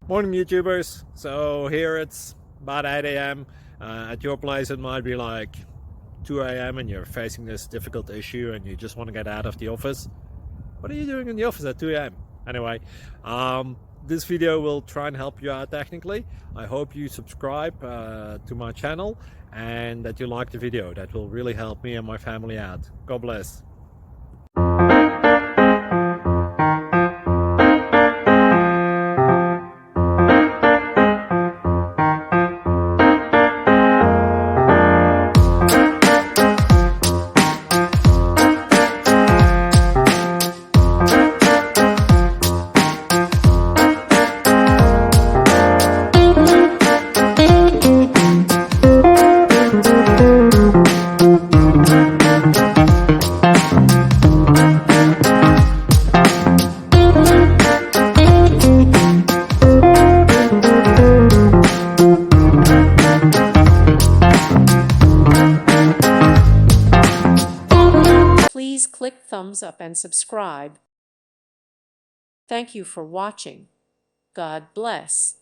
Morning YouTubers. So here it's about 8 a.m. At your place it might be like 2 a.m. and you're facing this difficult issue and you just want to get out of the office. What are you doing in the office at 2 a.m.? Anyway, this video will try and help you out technically. I hope you subscribe to my channel and that you like the video. That will really help me and my family out. God bless. Please click thumbs up and subscribe. Thank you for watching. God bless.